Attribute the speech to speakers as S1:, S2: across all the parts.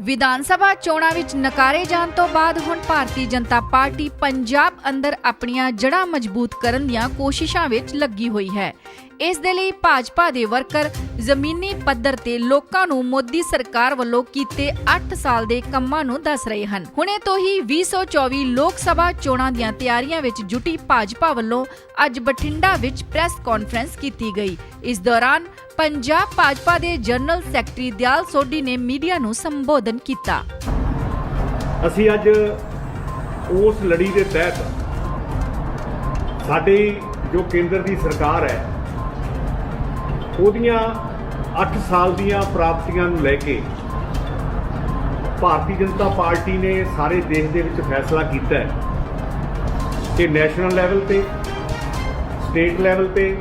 S1: ਵਿਧਾਨ ਸਭਾ ਚੋਣਾਂ ਵਿੱਚ ਨਕਾਰੇ ਜਾਣ ਤੋਂ ਬਾਅਦ ਹੁਣ ਭਾਰਤੀ ਜਨਤਾ ਪਾਰਟੀ ਪੰਜਾਬ ਅੰਦਰ ਆਪਣੀਆਂ ਜੜ੍ਹਾਂ ਮਜ਼ਬੂਤ ਕਰਨ ਦੀਆਂ ਕੋਸ਼ਿਸ਼ਾਂ ਵਿੱਚ ਲੱਗੀ ਹੋਈ ਹੈ। ਇਸ ਦੇ ਲਈ ਭਾਜਪਾ ਦੇ ਵਰਕਰ ਜ਼ਮੀਨੀ ਪੱਧਰ ਤੇ ਲੋਕਾਂ ਨੂੰ ਮੋਦੀ ਸਰਕਾਰ ਵੱਲੋਂ ਕੀਤੇ 8 ਸਾਲ ਦੇ ਕੰਮਾਂ ਨੂੰ ਦੱਸ ਰਹੇ ਹਨ। ਹੁਣੇ ਤੋਂ ਹੀ 2024 ਲੋਕ ਸਭਾ ਚੋਣਾਂ ਦੀਆਂ ਤਿਆਰੀਆਂ ਵਿੱਚ ਜੁਟੀ ਭਾਜਪਾ ਵੱਲੋਂ ਅੱਜ ਬਠਿੰਡਾ ਵਿੱਚ ਪ੍ਰੈਸ ਕਾਨਫਰੰਸ ਕੀਤੀ ਗਈ। ਇਸ ਦੌਰਾਨ ਪੰਜਾਬ ਭਾਜਪਾ ਦੇ ਜਨਰਲ ਸੈਕਟਰੀ ਦਿਆਲ ਸੋਢੀ ਨੇ ਮੀਡੀਆ ਨੂੰ ਸੰਬੋਧਨ ਕੀਤਾ।
S2: ਅਸੀਂ ਅੱਜ ਉਸ ਲੜੀ ਦੇ ਤਹਿਤ ਸਾਡੀ ਜੋ ਕੇਂਦਰ ਦੀ ਸਰਕਾਰ ਹੈ ਉਹਦੀਆਂ 8 ਸਾਲ ਦੀਆਂ ਪ੍ਰਾਪਤੀਆਂ ਨੂੰ ਲੈ ਕੇ ਭਾਰਤੀ ਜਨਤਾ ਪਾਰਟੀ ਨੇ ਸਾਰੇ ਦੇਸ਼ ਦੇ ਵਿੱਚ ਫੈਸਲਾ ਕੀਤਾ ਹੈ ਕਿ ਨੈਸ਼ਨਲ ਲੈਵਲ ਤੇ, ਸਟੇਟ ਲੈਵਲ ਤੇ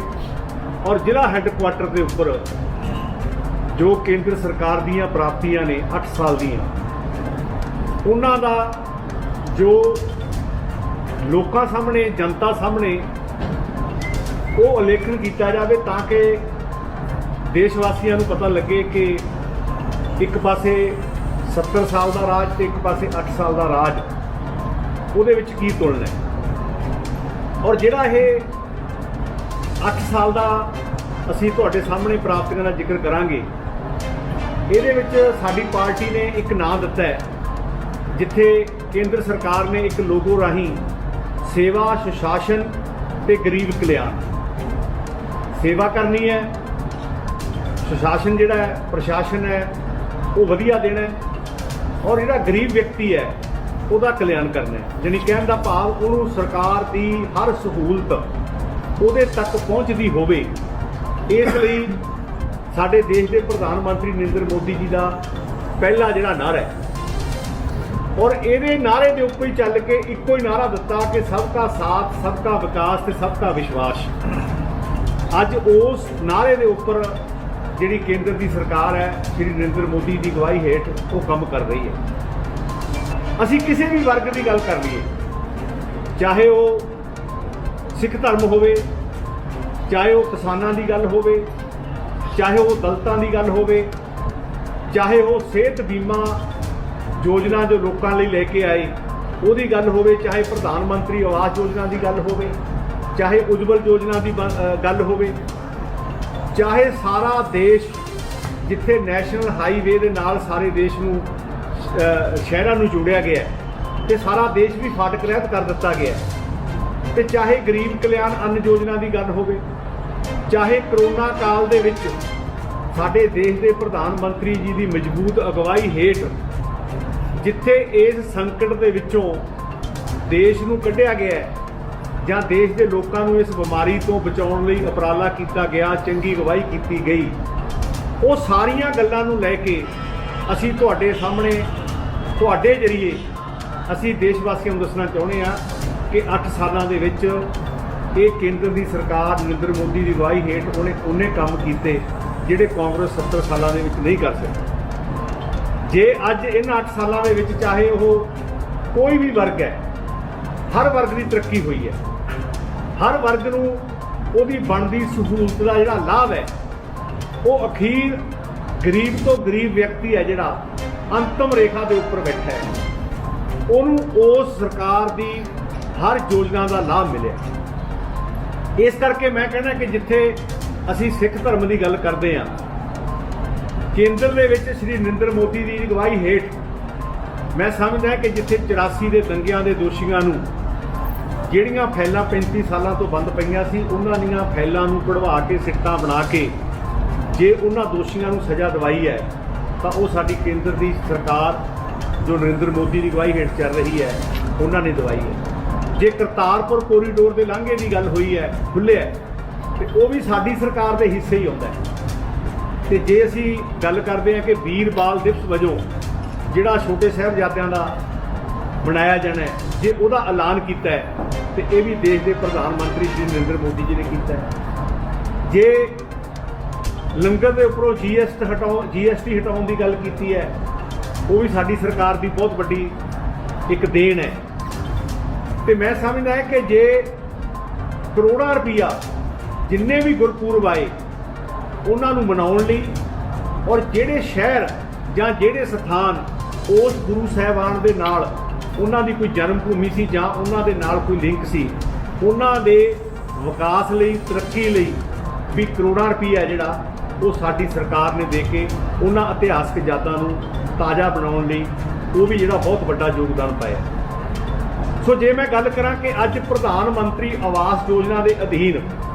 S2: ਔਰ ਜ਼ਿਲ੍ਹਾ ਹੈੱਡਕੁਆਟਰ ਦੇ ਉੱਪਰ ਜੋ ਕੇਂਦਰ ਸਰਕਾਰ ਦੀਆਂ ਪ੍ਰਾਪਤੀਆਂ ਨੇ 8 ਸਾਲ ਦੀਆਂ, ਉਹਨਾਂ ਦਾ ਜੋ ਲੋਕਾਂ ਸਾਹਮਣੇ, ਜਨਤਾ ਸਾਹਮਣੇ ਉਹ ਉਲੇਖਣ ਕੀਤਾ ਜਾਵੇ ਤਾਂ ਕਿ ਦੇਸ਼ ਵਾਸੀਆਂ ਨੂੰ ਪਤਾ ਲੱਗੇ ਕਿ ਇੱਕ ਪਾਸੇ 70 ਸਾਲ ਦਾ ਰਾਜ ਤੇ ਇੱਕ ਪਾਸੇ 8 ਸਾਲ ਦਾ ਰਾਜ, ਉਹਦੇ ਵਿੱਚ ਕੀ ਤੁਲਨਾ ਹੈ। ਔਰ ਜਿਹੜਾ ਇਹ 8 ਸਾਲ ਦਾ ਅਸੀਂ ਤੁਹਾਡੇ ਸਾਹਮਣੇ ਪ੍ਰਾਪਤੀਆਂ ਦਾ ਜ਼ਿਕਰ ਕਰਾਂਗੇ, ਇਹਦੇ ਵਿੱਚ ਸਾਡੀ ਪਾਰਟੀ ਨੇ ਇੱਕ ਨਾਂ ਦਿੱਤਾ ਹੈ ਜਿੱਥੇ ਕੇਂਦਰ ਸਰਕਾਰ ਨੇ ਇੱਕ ਲੋਗੋ ਰਾਹੀਂ ਸੇਵਾ, ਸੁਸ਼ਾਸਨ ਤੇ ਗਰੀਬ ਕਲਿਆਣ, ਸੇਵਾ ਕਰਨੀ ਹੈ, ਸੁਸ਼ਾਸਨ ਜਿਹੜਾ ਹੈ, ਪ੍ਰਸ਼ਾਸਨ ਹੈ ਉਹ ਵਧੀਆ ਦੇਣਾ ਹੈ, ਔਰ ਜਿਹੜਾ ਗਰੀਬ ਵਿਅਕਤੀ ਹੈ ਉਹਦਾ ਕਲਿਆਣ ਕਰਨਾ ਹੈ। ਯਾਨੀ ਕਹਿਣ ਦਾ ਭਾਵ ਉਹਨੂੰ ਸਰਕਾਰ ਦੀ ਹਰ ਸਹੂਲਤ ਉਹਦੇ ਤੱਕ ਪਹੁੰਚਦੀ ਹੋਵੇ। ਇਸ ਲਈ ਸਾਡੇ ਦੇਸ਼ ਦੇ ਪ੍ਰਧਾਨ ਮੰਤਰੀ ਨਰਿੰਦਰ ਮੋਦੀ ਜੀ ਦਾ ਪਹਿਲਾ ਜਿਹੜਾ ਨਾਅਰਾ ਹੈ, ਔਰ ਇਹਦੇ ਨਾਅਰੇ ਦੇ ਉੱਪਰ ਹੀ ਚੱਲ ਕੇ ਇੱਕੋ ਹੀ ਨਾਅਰਾ ਦਿੱਤਾ ਕਿ ਸਭ ਕਾ ਸਾਥ, ਸਭ ਕਾ ਵਿਕਾਸ ਤੇ ਸਭ ਕਾ ਵਿਸ਼ਵਾਸ। ਅੱਜ ਉਸ ਨਾਅਰੇ ਦੇ ਉੱਪਰ ਜਿਹੜੀ ਕੇਂਦਰ ਦੀ ਸਰਕਾਰ ਹੈ ਸ਼੍ਰੀ ਨਰਿੰਦਰ ਮੋਦੀ ਦੀ ਅਗਵਾਈ ਹੇਠ ਉਹ ਕੰਮ ਕਰ ਰਹੀ ਹੈ। ਅਸੀਂ ਕਿਸੇ ਵੀ ਵਰਗ ਦੀ ਗੱਲ ਕਰ ਲਈਏ, ਚਾਹੇ ਉਹ ਸਿੱਖ ਧਰਮ ਹੋਵੇ, ਚਾਹੇ ਉਹ ਕਿਸਾਨਾਂ ਦੀ ਗੱਲ ਹੋਵੇ, ਚਾਹੇ ਉਹ ਦਲਿਤਾਂ ਦੀ ਗੱਲ ਹੋਵੇ, ਚਾਹੇ ਉਹ ਸਿਹਤ ਬੀਮਾ ਯੋਜਨਾ ਜੋ ਲੋਕਾਂ ਲਈ ਲੈ ਕੇ ਆਏ ਉਹਦੀ ਗੱਲ ਹੋਵੇ, ਚਾਹੇ ਪ੍ਰਧਾਨ ਮੰਤਰੀ ਆਵਾਸ ਯੋਜਨਾ ਦੀ ਗੱਲ ਹੋਵੇ, ਚਾਹੇ ਉਜਵਲ ਯੋਜਨਾ ਦੀ ਗੱਲ ਹੋਵੇ, ਚਾਹੇ ਸਾਰਾ ਦੇਸ਼ ਜਿੱਥੇ ਨੈਸ਼ਨਲ ਹਾਈਵੇ ਦੇ ਨਾਲ ਸਾਰੇ ਦੇਸ਼ ਨੂੰ ਸ਼ਹਿਰਾਂ ਨੂੰ ਜੋੜਿਆ ਗਿਆ ਤੇ ਸਾਰਾ ਦੇਸ਼ ਵੀ ਫਾਟਕ ਰਹਿਤ ਕਰ ਦਿੱਤਾ ਗਿਆ, ਤੇ ਚਾਹੇ ਗਰੀਬ ਕਲਿਆਣ ਅੰਨ ਯੋਜਨਾ ਦੀ ਗੱਲ ਹੋਵੇ, ਚਾਹੇ ਕਰੋਨਾ ਕਾਲ ਦੇ ਵਿੱਚ ਸਾਡੇ ਦੇਸ਼ ਦੇ ਪ੍ਰਧਾਨ ਮੰਤਰੀ ਜੀ ਦੀ ਮਜ਼ਬੂਤ ਅਗਵਾਈ ਹੇਠ ਜਿੱਥੇ ਇਸ ਸੰਕਟ ਦੇ ਵਿੱਚੋਂ ਦੇਸ਼ ਨੂੰ ਕੱਢਿਆ ਗਿਆ ਜਾਂ ਦੇਸ਼ ਦੇ ਲੋਕਾਂ ਨੂੰ ਇਸ ਬਿਮਾਰੀ ਤੋਂ ਬਚਾਉਣ ਲਈ ਉਪਰਾਲਾ ਕੀਤਾ ਗਿਆ, ਚੰਗੀ ਅਗਵਾਈ ਕੀਤੀ ਗਈ, ਉਹ ਸਾਰੀਆਂ ਗੱਲਾਂ ਨੂੰ ਲੈ ਕੇ ਅਸੀਂ ਤੁਹਾਡੇ ਸਾਹਮਣੇ, ਤੁਹਾਡੇ ਜ਼ਰੀਏ ਅਸੀਂ ਦੇਸ਼ ਵਾਸੀਆਂ ਨੂੰ ਦੱਸਣਾ ਚਾਹੁੰਦੇ ਹਾਂ ਕਿ 8 ਸਾਲਾਂ ਦੇ ਵਿੱਚ ਇਹ ਕੇਂਦਰ ਦੀ ਸਰਕਾਰ ਨਰਿੰਦਰ ਮੋਦੀ ਦੀ ਅਗਵਾਈ ਹੇਠ ਉਹਨੇ ਕੰਮ ਕੀਤੇ ਜਿਹੜੇ ਕਾਂਗਰਸ 70 ਸਾਲਾਂ ਦੇ ਵਿੱਚ ਨਹੀਂ ਕਰ ਸਕੀ। ਜੇ ਅੱਜ ਇਹਨਾਂ 8 ਸਾਲਾਂ ਦੇ ਵਿੱਚ ਚਾਹੇ ਉਹ ਕੋਈ ਵੀ ਵਰਗ ਹੈ, ਹਰ ਵਰਗ ਦੀ ਤਰੱਕੀ ਹੋਈ ਹੈ, ਹਰ ਵਰਗ ਨੂੰ ਉਹਦੀ ਬਣਦੀ ਸਹੂਲਤ ਦਾ ਜਿਹੜਾ ਲਾਭ ਹੈ ਉਹ ਅਖੀਰ ਗਰੀਬ ਤੋਂ ਗਰੀਬ ਵਿਅਕਤੀ ਹੈ ਜਿਹੜਾ ਅੰਤਮ ਰੇਖਾ ਦੇ ਉੱਪਰ ਬੈਠਾ ਹੈ, ਉਹਨੂੰ ਉਸ ਸਰਕਾਰ ਦੀ ਹਰ ਯੋਜਨਾ ਦਾ ਲਾਭ ਮਿਲਿਆ। ਇਸ ਕਰਕੇ ਮੈਂ ਕਹਿੰਦਾ ਕਿ ਜਿੱਥੇ ਅਸੀਂ ਸਿੱਖ ਧਰਮ ਦੀ ਗੱਲ ਕਰਦੇ ਹਾਂ, ਕੇਂਦਰ ਦੇ ਵਿੱਚ ਸ਼੍ਰੀ ਨਰਿੰਦਰ ਮੋਦੀ ਦੀ ਅਗਵਾਈ ਹੇਠ ਮੈਂ ਸਮਝਦਾ ਕਿ ਜਿੱਥੇ 84 ਦੇ ਦੰਗਿਆਂ ਦੇ ਦੋਸ਼ੀਆਂ ਨੂੰ ਜਿਹੜੀਆਂ ਫਾਈਲਾਂ 35 ਸਾਲਾਂ ਤੋਂ ਬੰਦ ਪਈਆਂ ਸੀ, ਉਹਨਾਂ ਦੀਆਂ ਫਾਈਲਾਂ ਨੂੰ ਕਢਵਾ ਕੇ ਸਿੱਟਾਂ ਬਣਾ ਕੇ ਜੇ ਉਹਨਾਂ ਦੋਸ਼ੀਆਂ ਨੂੰ ਸਜ਼ਾ ਦਿਵਾਈ ਹੈ ਤਾਂ ਉਹ ਸਾਡੀ ਕੇਂਦਰ ਦੀ ਸਰਕਾਰ ਜੋ ਨਰਿੰਦਰ ਮੋਦੀ ਦੀ ਅਗਵਾਈ ਹੇਠ ਚੱਲ ਰਹੀ ਹੈ ਉਹਨਾਂ ਨੇ ਦਿਵਾਈ ਹੈ। ਜੇ ਕਰਤਾਰਪੁਰ ਕੋਰੀਡੋਰ ਦੇ ਲਾਂਘੇ ਦੀ ਗੱਲ ਹੋਈ ਹੈ, ਖੁੱਲ੍ਹਿਆ, ਤੇ ਉਹ ਵੀ ਸਾਡੀ ਸਰਕਾਰ ਦੇ ਹਿੱਸੇ ਹੀ ਆਉਂਦਾ ਹੈ। ਤੇ ਜੇ ਅਸੀਂ ਗੱਲ ਕਰਦੇ ਹਾਂ ਕਿ ਵੀਰ ਬਾਲ ਦਿਵਸ ਵਜੋਂ ਜਿਹੜਾ ਛੋਟੇ ਸਾਹਿਬਜ਼ਾਦਿਆਂ ਦਾ ਮਨਾਇਆ ਜਾਣਾ ਹੈ, ਜੇ ਉਹਦਾ ਐਲਾਨ ਕੀਤਾ ਹੈ ਤੇ ਇਹ ਵੀ ਦੇਸ਼ ਦੇ ਪ੍ਰਧਾਨ ਮੰਤਰੀ ਸ਼੍ਰੀ ਨਰਿੰਦਰ ਮੋਦੀ ਜੀ ਨੇ ਕੀਤਾ ਹੈ। ਜੇ ਲੰਗਰ ਦੇ ਉੱਪਰੋਂ GST ਹਟਾਉਣ ਦੀ ਗੱਲ ਕੀਤੀ ਹੈ, ਉਹ ਵੀ ਸਾਡੀ ਸਰਕਾਰ ਦੀ ਬਹੁਤ ਵੱਡੀ ਇੱਕ ਦੇਣ ਹੈ। ਤੇ ਮੈਂ ਸਮਝਦਾ ਹੈ ਕਿ ਜੇ ਕਰੋੜਾਂ ਰੁਪਈਆ ਜਿੰਨੇ ਵੀ ਗੁਰਪੁਰਬ ਆਏ ਉਹਨਾਂ ਨੂੰ ਮਨਾਉਣ ਲਈ ਔਰ ਜਿਹੜੇ ਸ਼ਹਿਰ ਜਾਂ ਜਿਹੜੇ ਸਥਾਨ ਉਸ ਗੁਰੂ ਸਾਹਿਬਾਨ ਦੇ ਨਾਲ ਉਹਨਾਂ ਦੀ ਕੋਈ ਜਨਮ ਭੂਮੀ ਸੀ ਜਾਂ ਉਹਨਾਂ ਦੇ ਨਾਲ ਕੋਈ ਲਿੰਕ ਸੀ, ਉਹਨਾਂ ਦੇ ਵਿਕਾਸ ਲਈ, ਤਰੱਕੀ ਲਈ ਵੀ ਕਰੋੜਾਂ ਰੁਪਈਆ ਜਿਹੜਾ ਉਹ ਸਾਡੀ ਸਰਕਾਰ ਨੇ ਦੇ ਕੇ ਉਹਨਾਂ ਇਤਿਹਾਸਕ ਯਾਦਾਂ ਨੂੰ ਤਾਜ਼ਾ ਬਣਾਉਣ ਲਈ ਉਹ ਵੀ ਜਿਹੜਾ ਬਹੁਤ ਵੱਡਾ ਯੋਗਦਾਨ ਪਾਇਆ। ਸੋ ਜੇ ਮੈਂ ਗੱਲ ਕਰਾਂ ਕਿ ਅੱਜ ਪ੍ਰਧਾਨ ਮੰਤਰੀ ਆਵਾਸ ਯੋਜਨਾ ਦੇ ਅਧੀਨ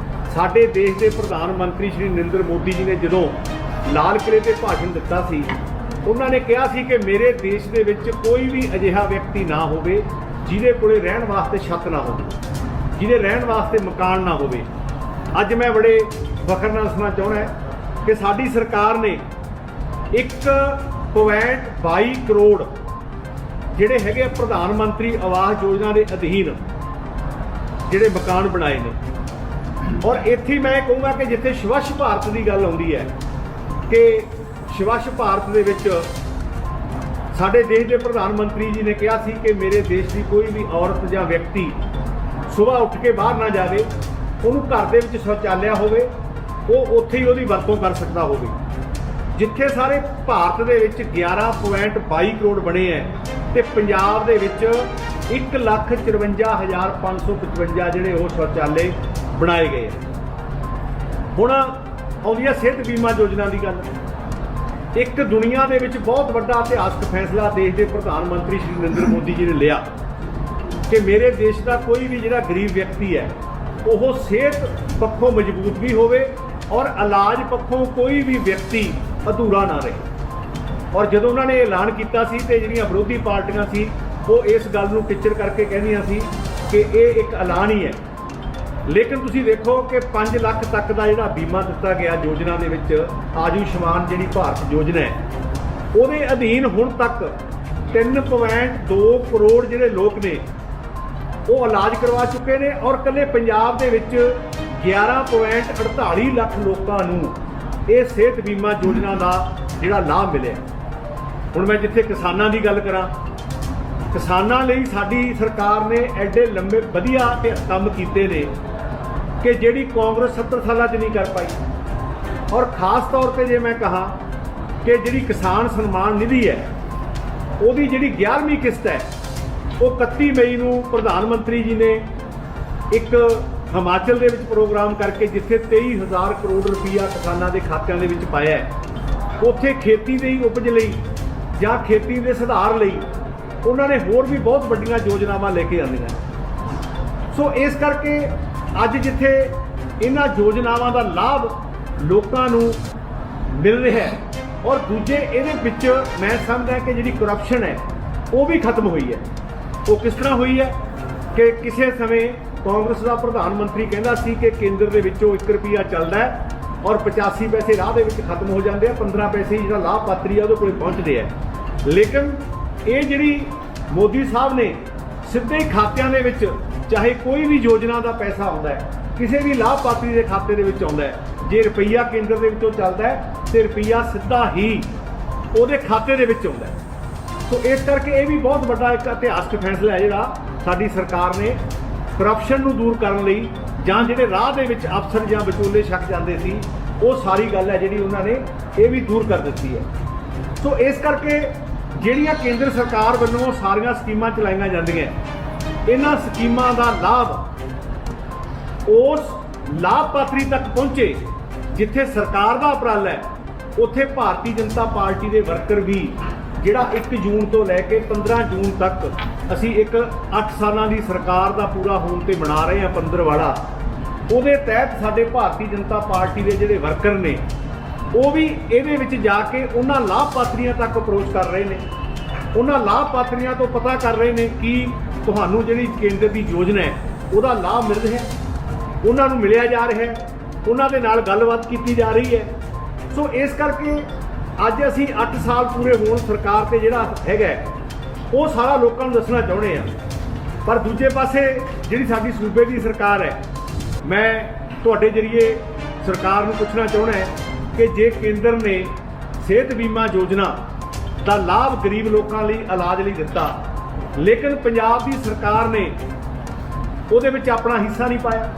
S2: ਸਾਡੇ ਦੇਸ਼ ਦੇ ਪ੍ਰਧਾਨ ਮੰਤਰੀ ਸ਼੍ਰੀ ਨਰਿੰਦਰ ਮੋਦੀ ਜੀ ਨੇ ਜਦੋਂ ਲਾਲ ਕਿਲ੍ਹੇ ਤੇ ਭਾਸ਼ਣ ਦਿੱਤਾ ਸੀ, ਉਹਨਾਂ ਨੇ ਕਿਹਾ ਸੀ ਕਿ ਮੇਰੇ ਦੇਸ਼ ਦੇ ਵਿੱਚ ਕੋਈ ਵੀ ਅਜਿਹਾ ਵਿਅਕਤੀ ਨਾ ਹੋਵੇ ਜਿਹਦੇ ਕੋਲੇ ਰਹਿਣ ਵਾਸਤੇ ਛੱਤ ਨਾ ਹੋਵੇ, ਜਿਹਦੇ ਰਹਿਣ ਵਾਸਤੇ ਮਕਾਨ ਨਾ ਹੋਵੇ। ਅੱਜ ਮੈਂ ਬੜੇ ਫਖਰ ਨਾਲ ਦੱਸਣਾ ਚਾਹੁੰਦਾ ਕਿ ਸਾਡੀ ਸਰਕਾਰ ਨੇ 1.22 ਕਰੋੜ ਜਿਹੜੇ ਹੈਗੇ ਆ ਪ੍ਰਧਾਨ ਮੰਤਰੀ ਆਵਾਸ ਯੋਜਨਾ ਦੇ ਅਧੀਨ ਜਿਹੜੇ ਮਕਾਨ ਬਣਾਏ ਨੇ। ਔਰ ਇੱਥੇ ਮੈਂ ਕਹੂੰਗਾ ਕਿ ਜਿੱਥੇ ਸਵੱਛ ਭਾਰਤ ਦੀ ਗੱਲ ਆਉਂਦੀ ਹੈ ਕਿ ਸਵੱਛ ਭਾਰਤ ਦੇ ਵਿੱਚ ਸਾਡੇ ਦੇਸ਼ ਦੇ ਪ੍ਰਧਾਨ ਮੰਤਰੀ ਜੀ ਨੇ ਕਿਹਾ ਸੀ ਕਿ ਮੇਰੇ ਦੇਸ਼ ਦੀ ਕੋਈ ਵੀ ਔਰਤ ਜਾਂ ਵਿਅਕਤੀ ਸੁਬਾਹ ਉੱਠ ਕੇ ਬਾਹਰ ਨਾ ਜਾਵੇ, ਉਹਨੂੰ ਘਰ ਦੇ ਵਿੱਚ ਸ਼ੌਚਾਲਿਆ ਹੋਵੇ, ਉਹ ਉੱਥੇ ਹੀ ਉਹਦੀ ਵਰਤੋਂ ਕਰ ਸਕਦਾ ਹੋਵੇ। ਜਿੱਥੇ ਸਾਰੇ ਭਾਰਤ ਦੇ ਵਿੱਚ 11.22 ਕਰੋੜ ਬਣੇ ਹੈ ਤੇ ਪੰਜਾਬ ਦੇ ਵਿੱਚ 1,54,555 ਜਿਹੜੇ ਉਹ ਸ਼ੌਚਾਲੇ ਬਣਾਏ ਗਏ ਆ। ਹੁਣ ਆਉਂਦੀ ਹੈ ਸਿਹਤ ਬੀਮਾ ਯੋਜਨਾ ਦੀ ਗੱਲ। ਇੱਕ ਦੁਨੀਆ ਦੇ ਵਿੱਚ ਬਹੁਤ ਵੱਡਾ ਇਤਿਹਾਸਕ ਫੈਸਲਾ ਦੇਸ਼ ਦੇ ਪ੍ਰਧਾਨ ਮੰਤਰੀ ਸ਼੍ਰੀ ਨਰਿੰਦਰ ਮੋਦੀ ਜੀ ਨੇ ਲਿਆ ਕਿ ਮੇਰੇ ਦੇਸ਼ ਦਾ ਕੋਈ ਵੀ ਜਿਹੜਾ ਗਰੀਬ ਵਿਅਕਤੀ ਹੈ ਉਹ ਸਿਹਤ ਪੱਖੋਂ ਮਜ਼ਬੂਤ ਵੀ ਹੋਵੇ ਔਰ ਇਲਾਜ ਪੱਖੋਂ ਕੋਈ ਵੀ ਵਿਅਕਤੀ ਅਧੂਰਾ ਨਾ ਰਹੇ। ਔਰ ਜਦੋਂ ਉਹਨਾਂ ਨੇ ਐਲਾਨ ਕੀਤਾ ਸੀ ਤੇ ਜਿਹੜੀਆਂ ਵਿਰੋਧੀ ਪਾਰਟੀਆਂ ਸੀ ਉਹ ਇਸ ਗੱਲ ਨੂੰ ਟਿੱਚਰ ਕਰਕੇ ਕਹਿੰਦੀਆਂ ਸੀ ਕਿ ਇਹ ਇੱਕ ਐਲਾਨ ਹੀ ਹੈ, ਲੇਕਿਨ ਤੁਸੀਂ ਦੇਖੋ ਕਿ 5 ਲੱਖ ਤੱਕ ਦਾ ਜਿਹੜਾ ਬੀਮਾ ਦਿੱਤਾ ਗਿਆ ਯੋਜਨਾ ਦੇ ਵਿੱਚ, ਆਯੁਸ਼ਮਾਨ ਜਿਹੜੀ ਭਾਰਤ ਯੋਜਨਾ ਹੈ ਉਹਦੇ ਅਧੀਨ ਹੁਣ ਤੱਕ 3.2 ਕਰੋੜ ਜਿਹੜੇ ਲੋਕ ਨੇ ਉਹ ਇਲਾਜ ਕਰਵਾ ਚੁੱਕੇ ਨੇ। ਔਰ ਇਕੱਲੇ ਪੰਜਾਬ ਦੇ ਵਿੱਚ 11.48 ਲੱਖ ਲੋਕਾਂ ਨੂੰ ਇਹ ਸਿਹਤ ਬੀਮਾ ਯੋਜਨਾ ਦਾ ਜਿਹੜਾ ਲਾਭ ਮਿਲਿਆ। ਹੁਣ ਮੈਂ ਜਿੱਥੇ ਕਿਸਾਨਾਂ ਦੀ ਗੱਲ ਕਰਾਂ, ਕਿਸਾਨਾਂ ਲਈ ਸਾਡੀ ਸਰਕਾਰ ਨੇ ਐਡੇ ਲੰਬੇ ਵਧੀਆ ਤੇ ਕੰਮ ਕੀਤੇ ਨੇ ਕਿ ਜਿਹੜੀ ਕਾਂਗਰਸ 70 ਸਾਲਾਂ 'ਚ ਨਹੀਂ ਕਰ ਪਾਈ। ਔਰ ਖਾਸ ਤੌਰ ਤੇ ਜੇ ਮੈਂ ਕਹਾਂ ਕਿ ਜਿਹੜੀ ਕਿਸਾਨ ਸਨਮਾਨ ਨਿਧੀ ਹੈ ਉਹਦੀ ਜਿਹੜੀ 11ਵੀਂ ਕਿਸ਼ਤ ਹੈ ਉਹ 31 ਮਈ ਨੂੰ ਪ੍ਰਧਾਨ ਮੰਤਰੀ ਜੀ ਨੇ ਇੱਕ ਹਿਮਾਚਲ ਦੇ ਵਿੱਚ ਪ੍ਰੋਗਰਾਮ ਕਰਕੇ ਜਿੱਥੇ 23,000 ਕਰੋੜ ਰੁਪਈਆ ਕਿਸਾਨਾਂ ਦੇ ਖਾਤਿਆਂ ਦੇ ਵਿੱਚ ਪਾਇਆ ਹੈ, ਉੱਥੇ ਖੇਤੀ ਦੀ ਉਪਜ ਲਈ ਜਾਂ ਖੇਤੀ ਦੇ ਸੁਧਾਰ ਲਈ ਉਹਨਾਂ ਨੇ ਹੋਰ ਵੀ ਬਹੁਤ ਵੱਡੀਆਂ ਯੋਜਨਾਵਾਂ ਲੈ ਕੇ ਆਉਂਦੀਆਂ। ਸੋ ਇਸ ਕਰਕੇ ਅੱਜ ਜਿੱਥੇ ਇਹਨਾਂ ਯੋਜਨਾਵਾਂ ਦਾ ਲਾਭ ਲੋਕਾਂ ਨੂੰ ਮਿਲ ਰਿਹਾ ਹੈ ਔਰ ਦੂਜੇ ਇਹਦੇ ਵਿੱਚ ਮੈਂ ਸਮਝਦਾ ਕਿ ਜਿਹੜੀ ਕਰਪਸ਼ਨ ਹੈ ਉਹ ਵੀ ਖਤਮ ਹੋਈ ਹੈ। ਉਹ ਕਿਸ ਤਰ੍ਹਾਂ ਹੋਈ ਹੈ ਕਿ ਕਿਸੇ ਸਮੇਂ ਕਾਂਗਰਸ ਦਾ ਪ੍ਰਧਾਨ ਮੰਤਰੀ ਕਹਿੰਦਾ ਸੀ ਕਿ ਕੇਂਦਰ ਦੇ ਵਿੱਚੋਂ 1 ਰੁਪਈਆ ਚੱਲਦਾ ਹੈ ਔਰ 85 ਪੈਸੇ ਰਾਹ ਦੇ ਵਿੱਚ ਖਤਮ ਹੋ ਜਾਂਦੇ ਆ, 15 ਪੈਸੇ ਜਿਹੜਾ ਲਾਭਪਾਤਰੀ ਆ ਉਹਦੇ ਕੋਲ ਪਹੁੰਚਦੇ ਆ। ਲੇਕਿਨ ਇਹ ਜਿਹੜੀ ਮੋਦੀ ਸਾਹਿਬ ਨੇ ਸਿੱਧੇ ਖਾਤਿਆਂ ਦੇ ਵਿੱਚ ਚਾਹੇ ਕੋਈ ਵੀ ਯੋਜਨਾ ਦਾ ਪੈਸਾ ਆਉਂਦਾ ਹੈ, ਕਿਸੇ ਵੀ ਲਾਭਪਾਤਰੀ ਦੇ ਖਾਤੇ ਦੇ ਵਿੱਚ ਆਉਂਦਾ ਹੈ, ਜੇ ਰੁਪਈਆ ਕੇਂਦਰ ਦੇ ਵਿੱਚੋਂ ਚੱਲਦਾ ਹੈ ਤੇ ਰੁਪਈਆ ਸਿੱਧਾ ਹੀ ਉਹਦੇ ਖਾਤੇ ਦੇ ਵਿੱਚ ਆਉਂਦਾ ਹੈ। ਸੋ ਇਸ ਕਰਕੇ ਇਹ ਵੀ ਬਹੁਤ ਵੱਡਾ ਇੱਕ ਇਤਿਹਾਸਕ ਫੈਸਲਾ ਹੈ ਜਿਹੜਾ ਸਾਡੀ ਸਰਕਾਰ ਨੇ ਕਰਪਸ਼ਨ ਨੂੰ ਦੂਰ ਕਰਨ ਲਈ ਜਾਂ ਜਿਹੜੇ ਰਾਹ ਦੇ ਵਿੱਚ ਅਫਸਰ ਜਾਂ ਵਿਚੋਲੇ ਛਕ ਜਾਂਦੇ ਸੀ ਉਹ ਸਾਰੀ ਗੱਲ ਹੈ ਜਿਹੜੀ ਉਹਨਾਂ ਨੇ ਇਹ ਵੀ ਦੂਰ ਕਰ ਦਿੱਤੀ ਹੈ। ਸੋ ਇਸ ਕਰਕੇ ਜਿਹੜੀਆਂ ਕੇਂਦਰ ਸਰਕਾਰ ਵੱਲੋਂ ਸਾਰੀਆਂ ਸਕੀਮਾਂ ਚਲਾਈਆਂ ਜਾਂਦੀਆਂ, ਇਹਨਾਂ ਸਕੀਮਾਂ ਦਾ ਲਾਭ ਉਸ ਲਾਭਪਾਤਰੀ ਤੱਕ ਪਹੁੰਚੇ ਜਿੱਥੇ ਸਰਕਾਰ ਦਾ ਉਪਰਾਲਾ ਹੈ, ਉੱਥੇ ਭਾਰਤੀ ਜਨਤਾ ਪਾਰਟੀ ਦੇ ਵਰਕਰ ਵੀ ਜਿਹੜਾ 1 ਜੂਨ ਤੋਂ ਲੈ ਕੇ 15 ਜੂਨ ਤੱਕ ਅਸੀਂ ਇੱਕ 8 ਸਾਲਾਂ ਦੀ ਸਰਕਾਰ ਦਾ ਪੂਰਾ ਹੋਣ ਤੇ ਮਨਾ ਰਹੇ ਹਾਂ ਪੰਦਰਵਾੜਾ, ਉਹਦੇ ਤਹਿਤ ਸਾਡੇ ਭਾਰਤੀ ਜਨਤਾ ਪਾਰਟੀ ਦੇ ਜਿਹੜੇ ਵਰਕਰ ਨੇ ਉਹ ਵੀ ਇਹਦੇ ਵਿੱਚ ਜਾ ਕੇ ਉਹਨਾਂ ਲਾਭਪਾਤਰੀਆਂ ਤੱਕ ਅਪਰੋਚ ਕਰ ਰਹੇ ਨੇ, ਉਹਨਾਂ ਲਾਭਪਾਤਰੀਆਂ ਤੋਂ ਪਤਾ ਕਰ ਰਹੇ ਨੇ ਕਿ ਤੁਹਾਨੂੰ ਜਿਹੜੀ ਕੇਂਦਰ ਦੀ ਯੋਜਨਾ ਹੈ ਉਹਦਾ ਲਾਭ ਮਿਲ ਰਿਹਾ, ਉਹਨਾਂ ਨੂੰ ਮਿਲਿਆ ਜਾ ਰਿਹਾ, ਉਹਨਾਂ ਦੇ ਨਾਲ ਗੱਲਬਾਤ ਕੀਤੀ ਜਾ ਰਹੀ ਹੈ। ਸੋ ਇਸ ਕਰਕੇ ਅੱਜ ਅਸੀਂ 8 ਸਾਲ ਪੂਰੇ ਹੋਣ ਸਰਕਾਰ ਤੇ ਜਿਹੜਾ ਹੈਗਾ ਉਹ ਸਾਰਾ ਲੋਕਾਂ ਨੂੰ ਦੱਸਣਾ ਚਾਹੁੰਦੇ ਆ। ਪਰ ਦੂਜੇ ਪਾਸੇ ਜਿਹੜੀ ਸਾਡੀ ਸੂਬੇ ਦੀ ਸਰਕਾਰ ਹੈ, ਮੈਂ ਤੁਹਾਡੇ ਜਰੀਏ ਸਰਕਾਰ ਨੂੰ ਪੁੱਛਣਾ ਚਾਹੁੰਦਾ ਕਿ ਜੇ ਕੇਂਦਰ ਨੇ ਸਿਹਤ ਬੀਮਾ ਯੋਜਨਾ ਦਾ ਲਾਭ ਗਰੀਬ ਲੋਕਾਂ ਲਈ ਇਲਾਜ ਲਈ ਦਿੱਤਾ, ਲੇਕਿਨ ਪੰਜਾਬ ਦੀ ਸਰਕਾਰ ਨੇ ਉਹਦੇ ਵਿੱਚ ਆਪਣਾ ਹਿੱਸਾ ਨਹੀਂ ਪਾਇਆ।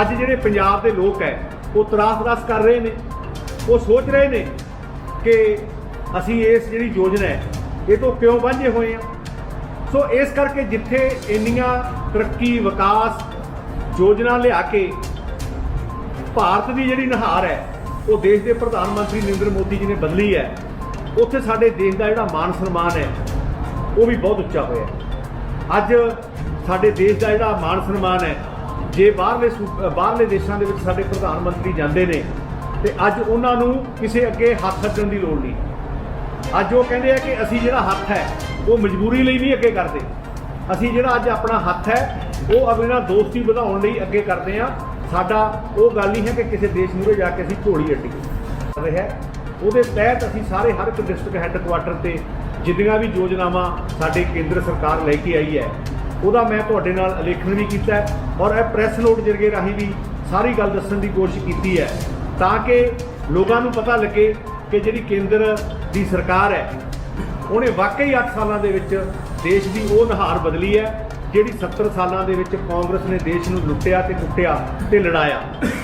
S2: ਅੱਜ ਜਿਹੜੇ ਪੰਜਾਬ ਦੇ ਲੋਕ ਹੈ ਉਹ ਤਰਾਸ-ਤਰਾਸ ਕਰ ਰਹੇ ਨੇ, ਉਹ ਸੋਚ ਰਹੇ ਨੇ ਕਿ ਅਸੀਂ ਇਸ ਜਿਹੜੀ ਯੋਜਨਾ ਹੈ ਇਹ ਤੋਂ ਕਿਉਂ ਵਾਂਝੇ ਹੋਏ ਆ। ਸੋ ਇਸ ਕਰਕੇ ਜਿੱਥੇ ਇੰਨੀਆਂ ਤਰੱਕੀ ਵਿਕਾਸ ਯੋਜਨਾ ਲਿਆ ਕੇ ਭਾਰਤ ਦੀ ਜਿਹੜੀ ਨੁਹਾਰ ਹੈ ਉਹ ਦੇਸ਼ ਦੇ ਪ੍ਰਧਾਨ ਮੰਤਰੀ ਨਰਿੰਦਰ ਮੋਦੀ ਜੀ ਨੇ ਬਦਲੀ ਹੈ, ਉੱਥੇ ਸਾਡੇ ਦੇਸ਼ ਦਾ ਜਿਹੜਾ ਮਾਨ ਸਨਮਾਨ ਹੈ ਉਹ ਵੀ ਬਹੁਤ ਉੱਚਾ ਹੋਇਆ। ਅੱਜ ਸਾਡੇ ਦੇਸ਼ ਦਾ ਜਿਹੜਾ ਮਾਨ ਸਨਮਾਨ ਹੈ, ਜੇ ਬਾਹਰਲੇ ਦੇਸ਼ਾਂ ਦੇ ਵਿੱਚ ਸਾਡੇ ਪ੍ਰਧਾਨ ਮੰਤਰੀ ਜਾਂਦੇ ਨੇ ਤੇ ਅੱਜ ਉਹਨਾਂ ਨੂੰ ਕਿਸੇ ਅੱਗੇ ਹੱਥ ਅੱਡਣ ਦੀ ਲੋੜ ਨਹੀਂ। ਅੱਜ ਉਹ ਕਹਿੰਦੇ ਆ ਕਿ ਅਸੀਂ ਜਿਹੜਾ ਹੱਥ ਹੈ ਉਹ ਮਜਬੂਰੀ ਲਈ ਨਹੀਂ ਅੱਗੇ ਕਰਦੇ, ਅਸੀਂ ਜਿਹੜਾ ਅੱਜ ਆਪਣਾ ਹੱਥ ਹੈ ਉਹ ਆਪਣਾ ਦੋਸਤੀ ਵਧਾਉਣ ਲਈ ਅੱਗੇ ਕਰਦੇ ਆ। ਸਾਡਾ ਉਹ ਗੱਲ ਨਹੀਂ ਹੈ ਕਿ ਕਿਸੇ ਦੇਸ਼ ਮੂਹਰੇ ਜਾ ਕੇ ਅਸੀਂ ਝੋਲੀ ਅੱਡੀ ਰਿਹਾ। ਉਹਦੇ ਤਹਿਤ ਅਸੀਂ ਸਾਰੇ ਹਰ ਇੱਕ ਡਿਸਟ੍ਰਿਕਟ ਹੈੱਡਕੁਆਟਰ ਤੇ ਜਿੰਨੀਆਂ ਵੀ ਯੋਜਨਾਵਾਂ ਸਾਡੇ ਕੇਂਦਰ ਸਰਕਾਰ ਲੈ ਕੇ ਆਈ ਹੈ ਉਹਦਾ ਮੈਂ ਤੁਹਾਡੇ ਨਾਲ ਅਲੇਖਣ ਵੀ ਕੀਤਾ ਹੈ ਔਰ ਇਹ ਪ੍ਰੈਸ ਨੋਟ ਜਰੀਏ ਰਾਹੀਂ ਵੀ ਸਾਰੀ ਗੱਲ ਦੱਸਣ ਦੀ ਕੋਸ਼ਿਸ਼ ਕੀਤੀ ਹੈ ਤਾਂ ਕਿ ਲੋਕਾਂ ਨੂੰ ਪਤਾ ਲੱਗੇ ਕਿ ਜਿਹੜੀ ਕੇਂਦਰ ਦੀ ਸਰਕਾਰ ਹੈ ਉਹਨੇ ਵਾਕਈ 8 ਸਾਲਾਂ ਦੇ ਵਿੱਚ ਦੇਸ਼ ਦੀ ਉਹ ਨੁਹਾਰ ਬਦਲੀ ਹੈ ਜਿਹੜੀ 70 ਸਾਲਾਂ ਦੇ ਵਿੱਚ ਕਾਂਗਰਸ ਨੇ ਦੇਸ਼ ਨੂੰ ਲੁੱਟਿਆ ਤੇ ਕੁੱਟਿਆ ਤੇ ਲੜਾਇਆ।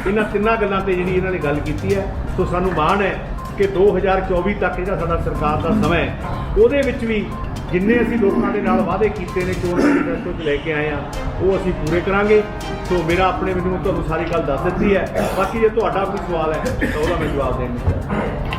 S2: ਇਹਨਾਂ ਤਿੰਨਾਂ ਗੱਲਾਂ ਤੇ ਜਿਹੜੀ ਇਹਨਾਂ ਨੇ ਗੱਲ ਕੀਤੀ ਹੈ। ਸੋ ਸਾਨੂੰ ਮਾਣ ਹੈ ਕਿ 2024 ਤੱਕ ਜਿਹੜਾ ਸਾਡਾ ਸਰਕਾਰ ਦਾ ਸਮਾਂ ਹੈ ਉਹਦੇ ਵਿੱਚ ਵੀ ਜਿੰਨੇ ਅਸੀਂ ਲੋਕਾਂ ਦੇ ਨਾਲ ਵਾਅਦੇ ਕੀਤੇ ਨੇ ਚੋਣ ਮੈਨੀਫੈਸਟੋ 'ਚ ਲੈ ਕੇ ਆਏ ਆ ਉਹ ਅਸੀਂ ਪੂਰੇ ਕਰਾਂਗੇ। ਸੋ ਮੇਰਾ ਆਪਣੇ ਮੈਨੂੰ ਤੁਹਾਨੂੰ ਸਾਰੀ ਗੱਲ ਦੱਸ ਦਿੱਤੀ ਹੈ। ਬਾਕੀ ਜੇ ਤੁਹਾਡਾ ਕੋਈ ਸਵਾਲ ਹੈ ਤਾਂ ਉਹਦਾ ਮੈਂ ਜਵਾਬ ਦੇਣ ਨੂੰ